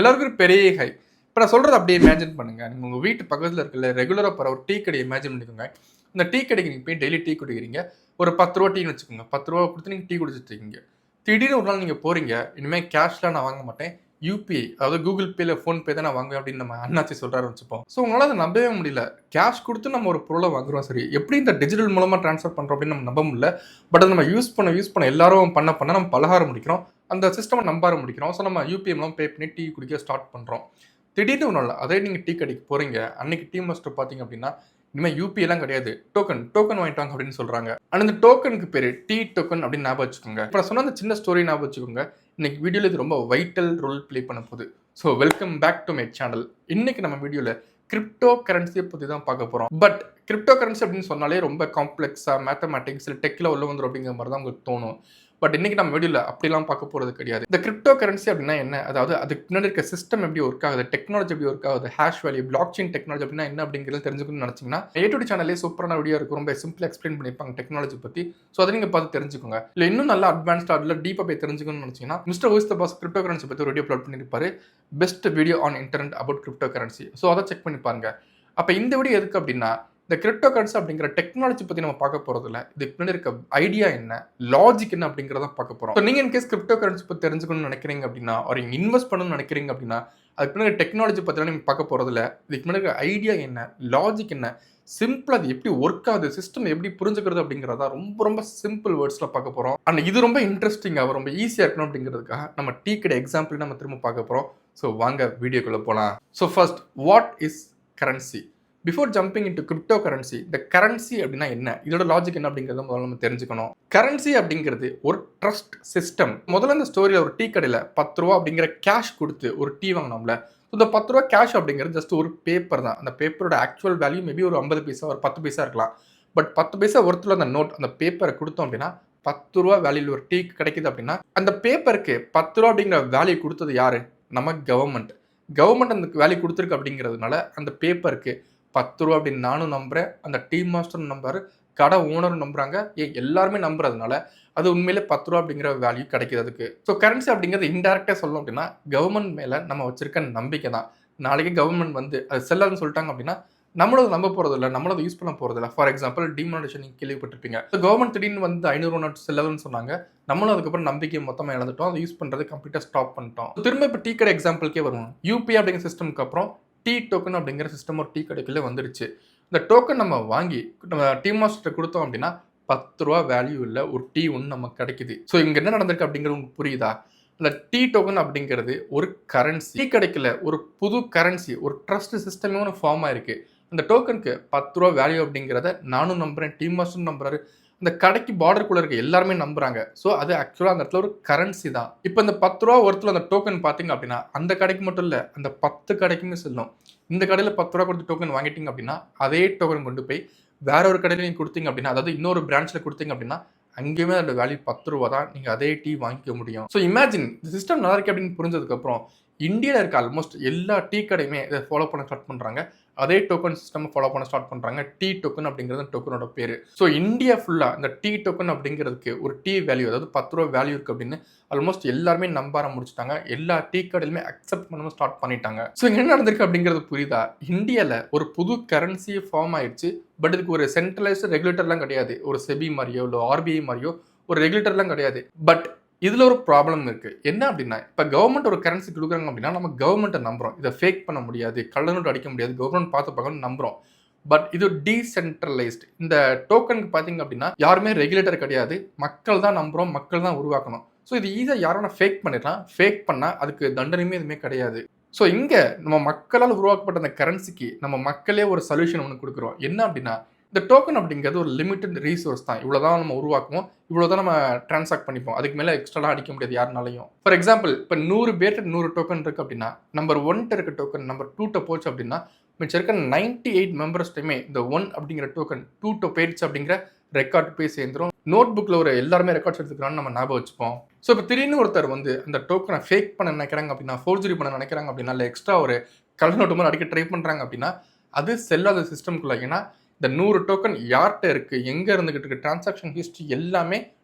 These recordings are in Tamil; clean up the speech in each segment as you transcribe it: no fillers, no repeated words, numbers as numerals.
எல்லாருக்கும் பெரிய ஹை. இப்போ நான் சொல்றது அப்படியே இமேஜின் பண்ணுங்க. நீங்க உங்க வீட்டு பக்கத்துல இருக்கல ரெகுலரா போற ஒரு டீ கடையை இமேஜின் பண்ணிக்கோங்க. இந்த டீ கடைக்கு நீங்க போய் டெய்லி டீ குடிக்கிறீங்க. ஒரு ₹10 டீன்னு வச்சுக்கோங்க. ₹10 கொடுத்து நீங்க டீ குடிச்சிட்டு இருக்கீங்க. திடீர்னு ஒரு நாள் நீங்க போறீங்க. இனிமே கேஷ்லாம் நான் வாங்க மாட்டேன். யுபிஐ அதாவது கூகுள் பேல ஃபோன்பே தான் நான் வாங்குவேன் அப்படின்னு நம்ம அண்ணாச்சி சொல்றாருன்னு வச்சுப்போம். ஸோ உங்களால அதை நம்பவே முடியல. கேஷ் கொடுத்து நம்ம ஒரு பொருளை வாங்குறோம் சரி. எப்படி இந்த டிஜிட்டல் மூலமா ட்ரான்ஸ்ஃபர் பண்றோம் அப்படின்னு நம்ம நம்ப முடியல. பட் அதை நம்ம யூஸ் பண்ண எல்லாரும் பண்ண நம்ம பழக ஆரம்பிக்கிறோம். அந்த சிஸ்டமை நம்ப ஆரம்பிக்கிறோம். ஸோ நம்ம யூபிஐ மூலம் பே பண்ணி டீ குடிக்க ஸ்டார்ட் பண்றோம். திடீர்னு ஒன்றும் இல்லை. அதே நீங்கள் டீ கடைக்கு போறீங்க. அன்னைக்கு டீ மாஸ்டர் பார்த்தீங்க அப்படின்னா இனிமேல் யூபிஐ எல்லாம் கிடையாது. டோக்கன் வாங்கிட்டு வாங்க அப்படின்னு சொல்றாங்க. ஆனால் இந்த டோக்கனுக்கு பேரு டீ டோக்கன் அப்படின்னு ஞாபகம் வச்சுக்கோங்க. இப்போ நான் சொன்ன அந்த சின்ன ஸ்டோரி ஞாபகம் வச்சுக்கோங்க. இன்னைக்கு வீடியோல இது ரொம்ப வைட்டல் ரோல் பிளே பண்ண போகுது. So welcome back to my channel. இன்னைக்கு நம்ம வீடியோல கிரிப்டோ கரன்சியை பற்றி தான் பார்க்க போகிறோம். பட் கிரிப்டோ கரன்சி அப்படின்னு சொன்னாலே ரொம்ப காம்ப்ளெக்ஸாக மேத்தமேட்டிக்ஸ் இல்லை டெக்கில் உள்ள வந்துடும் அப்படிங்கிற மாதிரி தான் உங்களுக்கு தோணும். பட் இன்னைக்கு நம்ம வீடியோவில் அப்படிலாம் பார்க்க போகிறது கிடையாது. இந்த கிரிப்டோ கரன்சி அப்படின்னா என்ன, அதாவது அதுக்கு பின்னாடி இருக்க சிஸ்டம் எப்படி ஒர்க் ஆகுது, டெக்னாலஜி எப்படி ஒர்க் ஆகுது, hash value, block chain technology அப்படின்னா என்ன அப்படிங்கிறது தெரிஞ்சுக்கணும்னு நினச்சிங்கன்னா ஏ2டி சேனலே சூப்பரான வீடியோ இருக்கும். ரொம்ப சிம்பிளாக எக்ஸ்பிளைன் பண்ணியிருப்பாங்க டெக்னாலஜி பற்றி. ஸோ அதை நீங்கள் பார்த்து தெரிஞ்சுக்கோங்க. இல்லை இன்னும் நல்லா அட்வான்ஸ்டாக அதில் டீப்பாக போய் தெரிஞ்சுக்கணும்னு நினச்சிங்கன்னா மிஸ்டர் ஓஸ் த பாஸ் கிரிப்டோ கரன்சி பற்றி ஒரு வீடியோ அப்லோட் பண்ணியிருப்பாரு. Best video on internet about crypto currency. So அதை செக் பண்ணி பாருங்க. அப்போ இந்த வீடியோ எதுக்கு அப்படின்னா இந்த கிரிப்டோ கரன்சி அப்படிங்கிற டெக்னாலஜி பற்றி நம்ம பார்க்க போகிறது இல்லை. இதுக்கு முன்னாடி இருக்க ஐடியா என்ன, லாஜிக் என்ன அப்படிங்கிறத பார்க்க போகிறோம். ஸோ நீங்கள் இன்கேஸ் கிரிப்டோ கரன்சி பற்றி தெரிஞ்சுக்கணும்னு நினைக்கிறீங்க அப்படின்னா ஒரு இன்வெஸ்ட் பண்ணணும்னு நினைக்கிறீங்க அப்படின்னா அதுக்கு முன்னாடி டெக்னாலஜி பற்றிலாம் நீங்கள் பார்க்க போகிறது இல்லை. இதுக்கு முன்னாடி இருக்க ஐடியா என்ன, லாஜிக் என்ன, சிம்பிளாக அது எப்படி ஒர்க் ஆகுது, சிஸ்டம் எப்படி புரிஞ்சுக்கிறது அப்படிங்கிறதா ரொம்ப சிம்பிள் வேர்ட்ஸில் பார்க்க போகிறோம். ஆனால் இது ரொம்ப இன்ட்ரெஸ்டிங்காக ரொம்ப ஈஸியாக இருக்கணும் அப்படிங்கிறதுக்காக நம்ம டீ கடை எக்ஸாம்பிள் நம்ம திரும்ப பார்க்க போகிறோம். ஸோ வாங்க வீடியோக்குள்ளே போகலாம். So first, what is currency? Before jumping into crypto currency, இந்த கரன்சி அப்படின்னா என்ன, இதோட லாஜிக் என்ன அப்படிங்கிறத முதல்ல நம்ம தெரிஞ்சுக்கணும். கரன்சி அப்படிங்கிறது ஒரு ட்ரஸ்ட் சிஸ்டம். முதல்ல இந்த ஸ்டோரியில் ஒரு டீ கடையில் ₹10 அப்படிங்கிற கேஷ் கொடுத்து ஒரு டீ வாங்கினோம்ல. இந்த ₹10 கேஷ் அப்படிங்கிறது ஜஸ்ட் ஒரு பேப்பர் தான். அந்த பேப்பரோட ஆக்சுவல் வேல்யூ மேபி ஒரு 50 பைசா ஒரு 10 பைசா இருக்கலாம். பட் 10 பைசா ஒருத்தர் அந்த நோட் அந்த பேப்பரை கொடுத்தோம் அப்படின்னா ₹10 வேல்யூ ஒரு டீ கிடைக்குது அப்படின்னா அந்த பேப்பருக்கு ₹10 அப்படிங்கிற வேல்யூ கொடுத்தது யாரு? நம்ம கவர்மெண்ட் அந்த வேல்யூ கொடுத்துருக்கு அப்படிங்கிறதுனால அந்த பேப்பருக்கு ₹10 அப்படின்னு நானும் நம்புறேன், அந்த டீ மாஸ்டரும் நம்புறாரு, கடை ஓனரும் நம்புறாங்க, எல்லாருமே நம்புறதுனால அது உண்மையிலே ₹10 அப்படிங்கிற வேல்யூ கிடைக்குது அதுக்கு. ஸோ கரன்சி அப்படிங்கிறது இன்டெரக்டா சொல்லணும் அப்படின்னா கவர்மெண்ட் மேல நம்ம வச்சிருக்க நம்பிக்கை தான். நாளைக்கு கவர்மெண்ட் வந்து அது செல்லாதுன்னு சொல்லிட்டாங்க அப்படின்னா நம்மளும் அதை நம்ப போறது இல்லை, நம்மளும் அதை யூஸ் பண்ண போறது இல்லை. ஃபார் எக்ஸாம்பிள் டிமானிட்டேஷன் நீங்க கேள்விப்பட்டிருப்பீங்க. கவர்மெண்ட் திடீர்னு வந்து 500 நோட் செல்லாதுன்னு சொன்னாங்க, நம்மளும் அதுக்கப்புறம் நம்பிக்கை மொத்தமாக இழந்துட்டோம், அதை யூஸ் பண்றது கம்ப்ளீட்டா ஸ்டாப் பண்ணிட்டோம். திரும்ப இப்போ டீ கடை எக்ஸாம்பிளுக்கே வருவோம். யூபிஐ அப்படிங்கிற சிஸ்டம்க்கு அப்புறம் டீ டோக்கன் அப்படிங்கிற சிஸ்டம் ஒரு டீ கடைக்குள்ளே வந்துருச்சு. இந்த டோக்கன் நம்ம வாங்கி நம்ம டீ மாஸ்டர் கொடுத்தோம் அப்படின்னா ₹10 வேல்யூ இல்லை ஒரு டீ ஒன்று நமக்கு கிடைக்குது. ஸோ இங்கே என்ன நடந்திருக்கு அப்படிங்கிறது உங்களுக்கு புரியுதா? இந்த டீ டோக்கன் அப்படிங்கிறது ஒரு கரன்சி. டீ கடைக்குள்ள ஒரு புது கரன்சி, ஒரு ட்ரஸ்ட் சிஸ்டமே ஒன்று ஃபார்ம் ஆயிருக்கு. அந்த டோக்கனுக்கு ₹10 வேல்யூ அப்படிங்கிறத நானும் நம்புறேன், டீ மாஸ்டரும் நம்புறாரு, இந்த கடைக்கு பார்டருக்குள்ள இருக்க எல்லாருமே நம்புறாங்க. ஸோ அது ஆக்சுவலாக அந்த இடத்துல ஒரு கரன்சி தான். இப்போ இந்த ₹10 ஒருத்தர் அந்த டோக்கன் பார்த்தீங்க அப்படின்னா அந்த கடைக்கு மட்டும் இல்லை, அந்த 10 கடைக்குமே செல்லும். இந்த கடையில் ₹10 கொடுத்து டோக்கன் வாங்கிட்டீங்க அப்படின்னா அதே டோக்கன் கொண்டு போய் வேற ஒரு கடையில் நீங்கள் கொடுத்தீங்க அப்படின்னா, அதாவது இன்னொரு பிரான்ச்சில் கொடுத்தீங்க அப்படின்னா அங்கேயுமே அதோட வேல்யூ ₹10 தான். நீங்கள் அதே டீ வாங்கிக்க முடியும். ஸோ இமேஜின் இந்த சிஸ்டம் நல்லா இருக்கு அப்படின்னு புரிஞ்சதுக்கப்புறம் இந்தியாவில் இருக்க ஆல்மோஸ்ட் எல்லா டீ கடையுமே இதை ஃபாலோ பண்ண ஸ்டார்ட் பண்ணுறாங்க. அதே டோக்கன் சிஸ்டம் ஃபாலோ பண்ண ஸ்டார்ட் பண்ணுறாங்க. டீ டோக்கன் அப்படிங்கிறது டோக்கனோட பேர். ஸோ இந்தியா ஃபுல்லாக இந்த டீ டோக்கன் அப்படிங்கிறதுக்கு ஒரு டீ வேல்யூ, அதாவது ₹10 வேல்யூ இருக்குது அப்படின்னு ஆல்மோஸ்ட் எல்லாருமே நம்ப ஆரம்பிச்சிட்டாங்க. எல்லா டீ கடையிலுமே அக்செப்ட் பண்ணணும் ஸ்டார்ட் பண்ணிட்டாங்க. ஸோ இங்கே என்ன நடந்திருக்கு அப்படிங்கிறது புரியுதா? இந்தியாவில் ஒரு புது கரன்சி ஃபார்ம் ஆயிடுச்சு. பட் இதுக்கு ஒரு சென்ட்ரலைஸ்டு ரெகுலேட்டர்லாம் கிடையாது. ஒரு செபி மாதிரியோ இல்லை ஆர்பிஐ மாதிரியோ ஒரு ரெகுலேட்டர்லாம் கிடையாது. பட் இதில் ஒரு ப்ராப்ளம் இருக்குது. என்ன அப்படின்னா இப்போ கவர்மெண்ட் ஒரு கரன்சி கொடுக்குறாங்க அப்படின்னா நம்ம கவர்மெண்ட்டை நம்புகிறோம். இதை ஃபேக் பண்ண முடியாது, கள்ள நோட்டு அடிக்க முடியாது, கவர்மெண்ட் பார்த்து பார்க்கணும்னு நம்புகிறோம். பட் இது டீசென்ட்ரலைஸ்டு. இந்த டோக்கனுக்கு பார்த்தீங்க அப்படின்னா யாருமே ரெகுலேட்டர் கிடையாது, மக்கள் தான் நம்புகிறோம், மக்கள் தான் உருவாக்கணும். ஸோ இது ஈஸியாக யாரும் ஃபேக் பண்ணிடலாம். ஃபேக் பண்ணால் அதுக்கு தண்டனையுமே எதுவுமே கிடையாது. ஸோ இங்கே நம்ம மக்களால் உருவாக்கப்பட்ட அந்த கரன்சிக்கு நம்ம மக்களே ஒரு சொல்யூஷன் ஒன்று கொடுக்குறோம். என்ன அப்படின்னா இந்த டோக்கன் அப்படிங்கிறது ஒரு லிமிட்டட் ரீசோர்ஸ் தான். இவ்வளோதான் நம்ம உருவாக்குவோம், இவ்வளோதான் நம்ம டிரான்சாக்ட் பண்ணிப்போம், அதுக்கு மேலே எக்ஸ்ட்ராலாம் அடிக்க முடியாது யாருனாலையும். ஃபார் எக்ஸாம்பிள் இப்போ 100 பேர்ட்டு 100 டோக்கன் இருக்குது அப்படின்னா நம்பர் 1 இருக்க டோக்கன் நம்பர் 2 போச்சு அப்படின்னா மிச்சம் இருக்க 98 மெம்பர்ஸ்ட்டுமே இந்த 1 அப்படிங்கிற டோக்கன் 2 போயிடுச்சு அப்படிங்கிற ரெக்கார்ட் போய் சேர்ந்துடும். நோட் புக்கில் ஒரு எல்லாருமே ரெக்கார்ட்ஸ் எடுத்துக்கிறான்னு நம்ம ஞாபகம் வச்சுப்போம். ஸோ இப்போ திடீர்னு ஒருத்தர் வந்து அந்த டோக்கனை ஃபேக் பண்ண நினைக்கிறாங்க அப்படின்னா, ஃபோர்ஜரி பண்ண நினைக்கிறாங்க அப்படின்னா, இல்லை எக்ஸ்ட்ரா ஒரு கள்ள நோட்டு மாதிரி அடிக்க ட்ரை பண்ணுறாங்க அப்படின்னா அது செல்லாத சிஸ்டம்குள்ள. ஏன்னா இந்த 100 டோக்கன் யார்கிட்ட இருக்குது, எங்கே இருந்துகிட்டு இருக்குது, டிரான்சாக்ஷன் ஹிஸ்ட்ரி எல்லாமே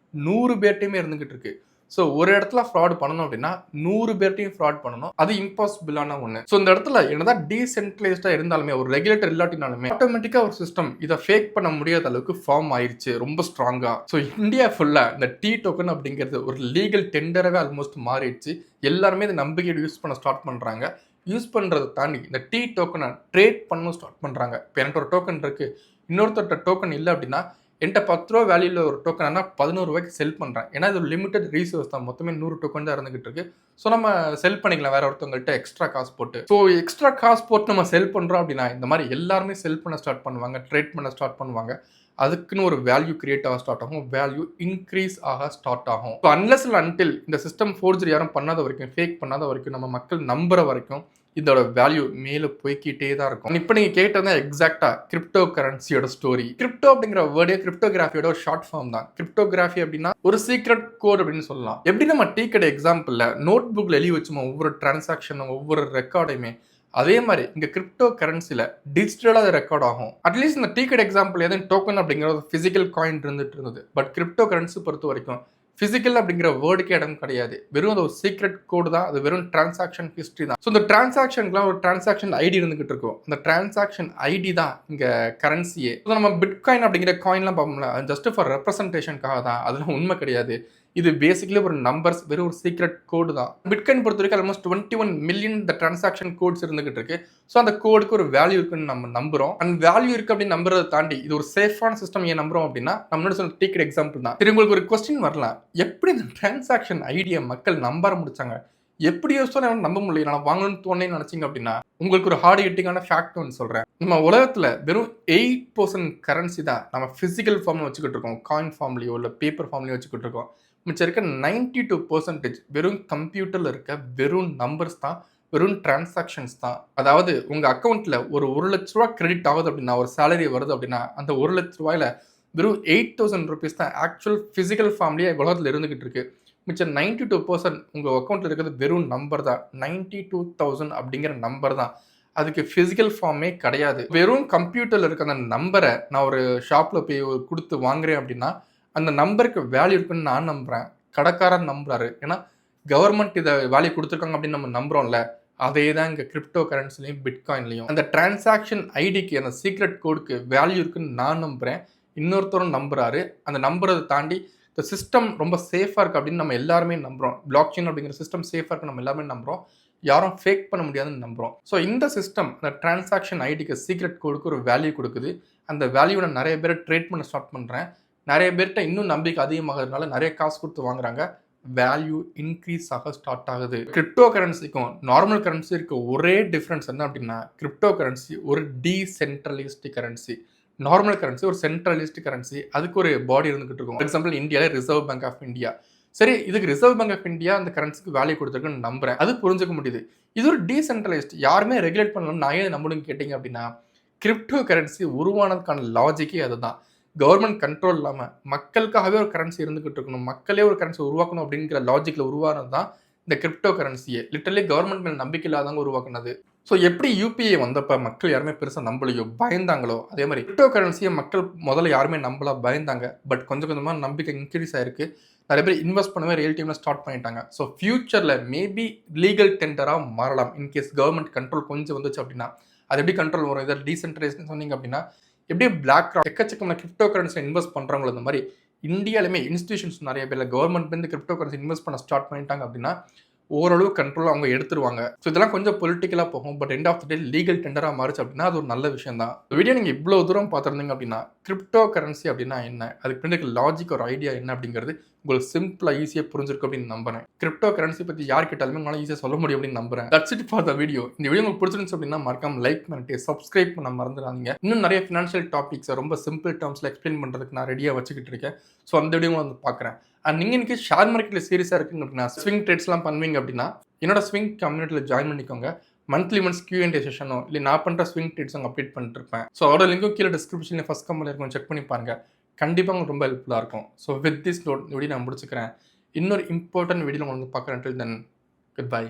100 பேர்ட்டையுமே இருந்துகிட்டு இருக்கு. ஸோ ஒரு இடத்துல ஃப்ராட் பண்ணணும் அப்படின்னா 100 பேர்ட்டையும் ஃப்ராட் பண்ணணும். அது இம்பாசிபிளான ஒன்று. ஸோ இந்த இடத்துல என்னதான் டீசென்ட்ரலைஸ்டா இருந்தாலுமே, ஒரு ரெகுலேட்டர் இல்லாட்டினாலுமே ஆட்டோமேட்டிக்கா ஒரு சிஸ்டம் இதை ஃபேக் பண்ண முடியாத அளவுக்கு ஃபார்ம் ஆயிருச்சு ரொம்ப ஸ்ட்ராங்கா. ஸோ இந்தியா ஃபுல்லா இந்த டீ டோக்கன் அப்படிங்கிறது ஒரு லீகல் டெண்டராகவே ஆல்மோஸ்ட் மாறிடுச்சு. எல்லாருமே இந்த நம்பிக்கையோட யூஸ் பண்ண ஸ்டார்ட் பண்றாங்க. யூஸ் பண்றதை தாண்டி இந்த டீ டோக்கனை ட்ரேட் பண்ண ஸ்டார்ட் பண்றாங்க. இப்போ என்கிட்ட ஒரு டோக்கன் இருக்கு, இன்னொருத்தட்ட டோக்கன் இல்லை அப்படின்னா என்கிட்ட 10 ரூபா வேல்யூல ஒரு டோக்கன் ஆனால் 11 ரூபாய்க்கு செல் பண்ணுறேன். ஏன்னா இது ஒரு லிமிடெட் ரீசோர்ஸ் தான், மொத்தமே 100 டோக்கன் தான் இருந்துகிட்டு இருக்கு. ஸோ நம்ம செல் பண்ணிக்கலாம் வேற ஒருத்தவங்கள்ட்ட எக்ஸ்ட்ரா காசு போட்டு. ஸோ எக்ஸ்ட்ரா காசு போட்டு நம்ம செல் பண்ணுறோம் அப்படின்னா இந்த மாதிரி எல்லாருமே செல் பண்ண ஸ்டார்ட் பண்ணுவாங்க, ட்ரேட் பண்ண ஸ்டார்ட் பண்ணுவாங்க. அதுக்குன்னு ஒரு வேல்யூ கிரியேட் ஆக ஸ்டார்ட் ஆகும், வேல்யூ இன்க்ரீஸ் ஆக ஸ்டார்ட் ஆகும். ஸோ அன்லெஸ் அன்டில் இந்த சிஸ்டம் ஃபோர்ஜரி யாரும் பண்ணாத வரைக்கும், ஃபேக் பண்ணாத வரைக்கும், நம்ம மக்கள் நம்புற வரைக்கும் இதோட வேல்யூ மேலே போய்கிட்டே தான் இருக்கும். இப்போ நீங்கள் கேட்டது எக்ஸாக்டா கிரிப்டோ கரன்சியோட ஸ்டோரி. கிரிப்டோ அப்படிங்கிற வேர்டே கிரிப்டோகிராஃபியோட ஒரு ஷார்ட் ஃபார்ம் தான். கிரிப்டோகிராஃபி அப்படின்னா ஒரு சீக்ரெட் கோட் அப்படின்னு சொல்லலாம். எப்படி நம்ம டீ கடை எக்ஸாம்பிள்ல நோட் புக்ல எழுதி வச்சுமோ ஒவ்வொரு டிரான்சாக்ஷனும் ஒவ்வொரு ரெக்கார்டையுமே, அதே மாதிரி இங்க கிரிப்டோ கரன்சில டிஜிட்டலா அது ரெக்கார்ட் ஆகும். அட்லீஸ்ட் இந்த டீ கடை எக்ஸாம்பிள் எதுவும் டோக்கன் அப்படிங்கிற ஒரு பிசிக்கல் காயின் இருந்துட்டு இருந்தது. பட் கிரிப்டோ கரன்சி பொறுத்த வரைக்கும் பிசிக்கல் அப்படிங்கிற வேர்டுக்கு இடம் கிடையாது. வெறும் அது ஒரு சீக்ரெட் கோடு தான். அது வெறும் டிரான்சாக்ஷன் ஹிஸ்ட்ரி தான். ஸோ இந்த டிரான்சாக்ஷனுக்குலாம் ஒரு டிரான்சாக்ஷன் ஐடி இருந்துகிட்டு இருக்கும். அந்த டிரான்சாக்ஷன் ஐடி தான் இங்க கரன்சியே. நம்ம பிட்காயின் அப்படிங்கிற காயின்லாம் பார்ப்போம்ல, ஜஸ்ட் ஃபார் ரெப்ரசன்டேஷனுக்காக தான். அதெல்லாம் உண்மை கிடையாது. இது பேசிக்கலி ஒரு நம்பர்ஸ், வெறும் ஒரு சீக்ரெட் கோடு தான். பிட்காயின் பொறுத்த வரைக்கும் ஆல்மோஸ்ட் 21 மில்லியன் இந்த டிரான்சாக்ஷன் கோட்ஸ் இருந்துகிட்டு இருக்கு. ஸோ அந்த கோடுக்கு ஒரு வேல்யூ இருக்குன்னு நம்ம நம்புறோம். அண்ட் வேல்யூ இருக்கு அப்படின்னு நம்புறதை தாண்டி இது ஒரு சேஃபான சிஸ்டம் ஏன் நம்புறோம் அப்படின்னா, நம்மளோட சொன்ன டிக்கெட் எக்ஸாம்பிள் தான். சரி, உங்களுக்கு ஒரு கொஸ்டின் வரலாம், எப்படி இந்த டிரான்சாக்ஷன் ஐடியா மக்கள் நம்ப முடிச்சாங்க, எப்படி யோசிச்சாலும் நம்ப முடியல, நான் வாங்கணும்னு தோணுன்னு நினைச்சீங்க அப்படின்னா, உங்களுக்கு ஒரு ஹார்ட் ஹிட்டிங்கான ஃபேக்ட் ஒன்று சொல்றேன். நம்ம உலகத்துல வெறும் 8% கரன்சி தான் நம்ம பிசிக்கல் ஃபார்ம்ல வச்சுக்கிட்டு இருக்கோம். காயின் ஃபார்ம்லயோ இல்லை பேப்பர் ஃபார்ம்லயோ வச்சுக்கிட்டு இருக்கோம். மிச்சம் இருக்க 92% வெறும் கம்ப்யூட்டர்ல இருக்க வெறும் நம்பர்ஸ் தான், வெறும் டிரான்சாக்ஷன்ஸ் தான். அதாவது உங்க அக்கௌண்ட்ல ஒரு 1 லட்ச ரூபா கிரெடிட் ஆகுது அப்படின்னா, ஒரு சேலரி வருது அப்படின்னா, அந்த 1 லட்ச ரூபாயில வெறும் 8000 ருபீஸ் தான் ஆக்சுவல் பிசிக்கல் ஃபார்ம்லயே உலகத்துல இருந்துகிட்டு இருக்கு. மிச்சம் 92% உங்க அக்கௌண்ட்ல இருக்கிறது வெறும் நம்பர் தான். 92,000 அப்படிங்கிற நம்பர் தான். அதுக்கு பிசிக்கல் ஃபார்மே கிடையாது. வெறும் கம்ப்யூட்டர்ல இருக்க அந்த நம்பரை நான் ஒரு ஷாப்ல போய் கொடுத்து வாங்குறேன் அப்படின்னா, அந்த நம்பருக்கு வேல்யூ இருக்குன்னு நான் நம்புறேன், கடைக்காரன் நம்புறாரு. ஏன்னா கவர்மெண்ட் இதை வேல்யூ கொடுத்துருக்காங்க அப்படின்னு நம்ம நம்புறோம்ல. அதே தான் இங்கே கிரிப்டோ கரன்சிலையும் பிட்காயின்லையும். அந்த டிரான்சாக்ஷன் ஐடிக்கு, அந்த சீக்ரெட் கோடுக்கு வேல்யூ இருக்குன்னு நான் நம்புறேன், இன்னொருத்தரும் நம்புறாரு. அந்த நம்புறதை தாண்டி இந்த சிஸ்டம் ரொம்ப சேஃபாக இருக்குது அப்படின்னு நம்ம எல்லாருமே நம்புறோம். பிளாக் செயின் அப்படிங்கிற சிஸ்டம் சேஃபாக இருக்கு நம்ம எல்லாருமே நம்புறோம். யாரும் ஃபேக் பண்ண முடியாதுன்னு நம்புறோம். ஸோ இந்த சிஸ்டம் அந்த டிரான்சாக்ஷன் ஐடிக்கு சீக்ரெட் கோடுக்கு ஒரு வேல்யூ கொடுக்குது. அந்த வேல்யூவை நிறைய பேர் ட்ரேட் பண்ண ஸ்டார்ட் பண்ணுறேன். நிறைய பேர்கிட்ட இன்னும் நம்பிக்கை அதிகமாகிறதுனால நிறைய காசு கொடுத்து வாங்குறாங்க. வேல்யூ இன்க்ரீஸ் ஆக ஸ்டார்ட் ஆகுது. கிரிப்டோ கரன்சிக்கும் நார்மல் கரன்சி இருக்க ஒரே டிஃப்ரென்ஸ் என்ன அப்படின்னா, கிரிப்டோ கரன்சி ஒரு டீசென்ட்ரலிஸ்ட் கரன்சி, நார்மல் கரன்சி ஒரு சென்ட்ரலிஸ்ட் கரன்சி. அதுக்கு ஒரு பாடி இருந்துகிட்டு இருக்கும். ஃபார் எக்ஸாம்பிள் இந்தியாவில் ரிசர்வ் பேங்க் ஆஃப் இந்தியா. சரி, இதுக்கு ரிசர்வ் பேங்க் ஆஃப் இந்தியா அந்த கரன்சிக்கு வேல்யூ கொடுத்துருக்குன்னு நம்புறேன். அது புரிஞ்சுக்க முடியுது. இது ஒரு டீசென்ட்ரலைஸ்ட், யாருமே ரெகுலேட் பண்ணணும்னு நான் ஏன் நம்பணும்னு கேட்டீங்க அப்படின்னா, கிரிப்டோ கரன்சி உருவானதுக்கான லாஜிக்கே அதுதான். கவர்மெண்ட் கண்ட்ரோல் இல்லாமல் மக்களுக்காகவே ஒரு கரன்சி இருந்துகிட்டு இருக்கணும், மக்களே ஒரு கரன்சி உருவாக்கணும் அப்படிங்கிற லாஜிக்கில் உருவானது தான் இந்த கிரிப்டோ கரன்சியே. லிட்டரலி கவர்மெண்ட் மேலே நம்பிக்கை இல்லாதவங்க உருவாக்குனது. ஸோ எப்படி யூபிஐ வந்தப்போ மக்கள் யாருமே பெருசாக நம்பலையோ, பயந்தாங்களோ, அதே மாதிரி கிரிப்டோ கரன்சியை மக்கள் முதல்ல யாருமே நம்பல, பயந்தாங்க. பட் கொஞ்சம் கொஞ்சமாக நம்பிக்கை இன்க்ரீஸ் ஆயிருக்கு. நிறைய பேர் இன்வெஸ்ட் பண்ணவே ரியல் டைமில் ஸ்டார்ட் பண்ணிட்டாங்க. ஸோ ஃபியூச்சரில் மேபி லீகல் டெண்டராக மாறலாம். இன்கேஸ் கவர்மெண்ட் கண்ட்ரோல் கொஞ்சம் வந்துச்சு அப்படின்னா. அது எப்படி கண்ட்ரோல் வரும்? இதில் டீசென்ட்ரலைஸ்ட்னு சொன்னீங்க அப்படின்னா, எப்படி பிளாக் ராக் எக்கச்சக்கமான கிரிப்டோ கரன்சி இன்வெஸ்ட் பண்ணுறவங்களோ இந்த மாதிரி இந்தியாலுமே இன்ஸ்டிடியூஷன்ஸ் நிறைய பேர் கவர்மெண்ட் வந்து கிரிப்டோ கரன்சி இன்வெஸ்ட் பண்ண ஸ்டார்ட் பண்ணிட்டாங்க அப்படின்னா ஓரளவு கண்ட்ரோல் அவங்க எடுத்துருவாங்க. ஸோ இதெல்லாம் கொஞ்சம் பொலிட்டிக்கலாக போகும். But end of the day legal டெண்டராக மாறுச்சு அப்படின்னா அது ஒரு நல்ல விஷயம் தான். வீடியோ நீங்கள் இவ்வளோ தூரம் பார்த்துருந்தீங்க அப்படின்னா கிரிப்டோ கரன்சி அப்படின்னா என்ன, அதுக்கு பின்னாடி லாஜிக் ஒரு ஐடியா என்ன அப்படிங்கிறது உங்களுக்கு சிம்பிளாக ஈஸியாக புரிஞ்சிருக்கும் அப்படின்னு நம்புறேன். கிரிப்டோ கரன்சி பற்றி யார் கேட்டாலுமே உங்களால் ஈஸியாக சொல்ல முடியும் அப்படின்னு நம்புறேன். That's it for the video. இந்த வீடியோ உங்களுக்கு பிடிச்சிருந்துச்சு அப்படின்னா மறக்காம லைக் பண்ணிட்டு சப்ஸ்கிரைப் பண்ண மறந்துடாதீங்க. இன்னும் நிறைய ஃபினான்ஷியல் டாபிக்ஸை ரொம்ப சிம்பிள் டேர்ம்ஸில் எக்ஸ்பிளைன் பண்ணுறதுக்கு நான் ரெடியாக வச்சுக்கிட்டு இருக்கேன். ஸோ அந்த வீடியோ வந்து பார்க்குறேன். அண்ட் நீங்கள் இன்னைக்கு ஷேர் மார்க்கெட்டில் சீரியஸாக இருக்குங்க அப்படின்னா, ஸ்விங் ட்ரேட்ஸ்லாம் பண்ணுவீங்க அப்படின்னா என்னோட ஸ்விங் கம்யூனிட்டியில் ஜாயின் பண்ணிக்கோங்க. மந்த்லி Q&A செஷனோ இல்லை நான் பண்ணுற ஸ்விங் ட்ரேட்ஸ் அங்கே அப்டேட் பண்ணிட்டு இருப்பேன். ஸோ அதோட லிங்க்கும் கீழே டிஸ்கிரிப்ஷனில் ஃபஸ்ட் கமெண்ட்ல இருக்கும், செக் பண்ணி பாருங்க. கண்டிப்பாக உங்களுக்கு ரொம்ப ஹெல்ப்ஃபுல்லாக இருக்கும். ஸோ வித் திஸ் நோட் இந்த வீடியோ நான் முடிச்சுக்கிறேன். இன்னொரு இம்பார்ட்டன்ட் வீடியோ உங்களுக்கு பார்க்குறேன். டில் தென் குட் பை.